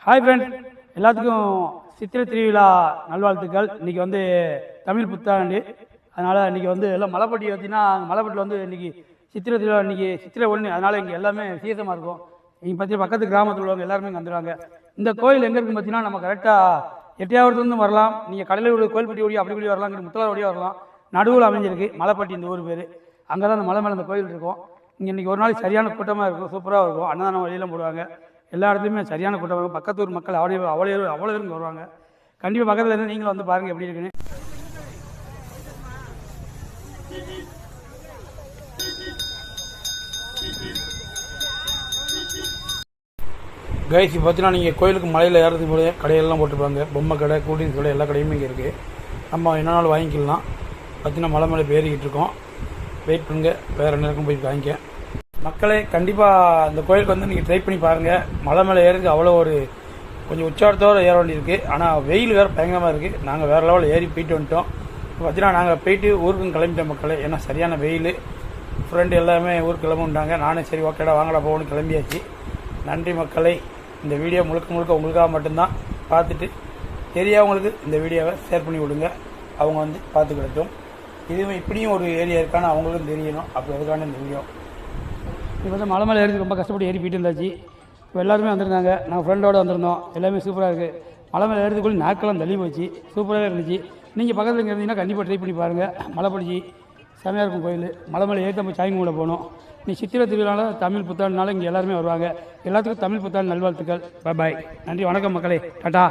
Hi friend, எல்லாத்துக்கும் சித்திரை திருவிழா நல்வாழ்த்துக்கள். இன்றைக்கி வந்து தமிழ் புத்தாண்டு. அதனால் இன்றைக்கி வந்து எல்லாம் மலைப்பட்டி பார்த்தீங்கன்னா, மலைப்பட்டியில் வந்து இன்றைக்கி சித்திரை திருவிழா, இன்றைக்கி சித்திரை 1. அதனால் இங்கே எல்லாமே விசேஷமாக இருக்கும். இங்கே பார்த்தீங்கன்னா பக்கத்து கிராமத்தில் உள்ளவங்க எல்லாருமே இங்கே வந்துடுவாங்க. இந்த கோயில் எங்கே இருக்குன்னு பார்த்தீங்கன்னா, நம்ம கரெக்டாக எட்டையாவதுலேருந்து வரலாம். நீங்கள் கடலில் உள்ள கோயில்பட்டி ஓடி அப்படி கூடி வரலாம், இங்கே முத்தலார் ஓடியாக வரலாம். நடுவில் அமைஞ்சிருக்கு மலைப்பட்டி, இந்த ஊர் பேர். அங்கே தான் அந்த மலை மேலே அந்த கோயில் இருக்கும். இங்கே இன்றைக்கி ஒரு நாள் சரியான கூட்டமாக இருக்கும், சூப்பராக இருக்கும். அன்னதானம் வழியெல்லாம் போடுவாங்க. எல்லா இடத்துலையுமே சரியான கூட்டம் இருக்கும். பக்கத்து ஊர் மக்கள் அவ்வளோ இருந்து வருவாங்க. கண்டிப்பாக பக்கத்தில் இருந்து நீங்களும் வந்து பாருங்கள் எப்படி இருக்குன்னு. கைஸ் பார்த்தீங்கன்னா, நீங்கள் கோயிலுக்கு மலையில் ஏறதுக்கு போல கடையெல்லாம் போட்டுருப்பாங்க. பொம்மை கடை, கூல்ட்ரிங்க்ஸ் கடை, எல்லா கடையுமே இங்கே இருக்குது. நம்ம என்ன நாள் வாங்கிக்கலாம். பார்த்தீங்கன்னா மலை மேலே ஏறிக்கிட்டு இருக்கோம். வெயிட் பண்ணுங்க, வேறு நேரம் போய் வாங்கிக்க. மக்களே, கண்டிப்பாக இந்த கோயிலுக்கு வந்து நீங்கள் ட்ரை பண்ணி பாருங்கள். மலை மேலே ஏறதுக்கு அவ்வளோ ஒரு கொஞ்சம் உற்சாகத்தோடு ஏற வேண்டியிருக்கு. ஆனால் வெயில் வேறு பயங்கரமாக இருக்குது. நாங்கள் வேறு லெவலில் ஏறி போயிட்டு வந்துட்டோம். பார்த்தீங்கன்னா நாங்கள் போயிட்டு ஊருக்கும் கிளம்பிட்டோம் மக்களே. ஏன்னா சரியான வெயில். ஃப்ரெண்டு எல்லாமே ஊருக்கு கிளம்பிட்டாங்க. நானும் சரி ஓகேடா வாங்கடா போகணும்னு கிளம்பியாச்சு. நன்றி மக்களே. இந்த வீடியோ முழுக்க உங்களுக்காக மட்டும்தான். பார்த்துட்டு தெரியாதவங்களுக்கு இந்த வீடியோவை ஷேர் பண்ணி விடுங்க. அவங்க வந்து பார்த்துக்கிட்டோம். இதுவே இப்படியும் ஒரு ஏரியா இருக்கான்னு அவங்களுக்கும் தெரியணும். அப்போ அதுக்கான இந்த வீடியோ. இப்போ வந்து மலை மேலே ஏறி ரொம்ப கஷ்டப்பட்டு ஏறி போயிட்டு இருந்தாச்சு. இப்போ எல்லாருமே வந்திருந்தாங்க. நாங்கள் ஃப்ரெண்டோடு வந்திருந்தோம். எல்லாமே சூப்பராக இருக்குது. மலை மேலே ஏறதுக்குள்ளே நாட்கெல்லாம் தள்ளி போச்சு. சூப்பராகவே இருந்துச்சு. நீங்கள் பக்கத்தில் இங்கே இருந்தீங்கன்னா கண்டிப்பாக ட்ரை பண்ணி பாருங்கள். மலைப்படிச்சி செமையாக இருக்கும் கோயில். மலை மேலே ஏறி நம்ம சாய்மூலை போகணும். நீ சித்திரை திருவிழாவில் தமிழ் புத்தாண்டுனால இங்கே எல்லாருமே வருவாங்க. எல்லாத்துக்கும் தமிழ் புத்தாண்டு நல்வாழ்த்துக்கள். பாய். நன்றி, வணக்கம் மக்களே. டாட்டா.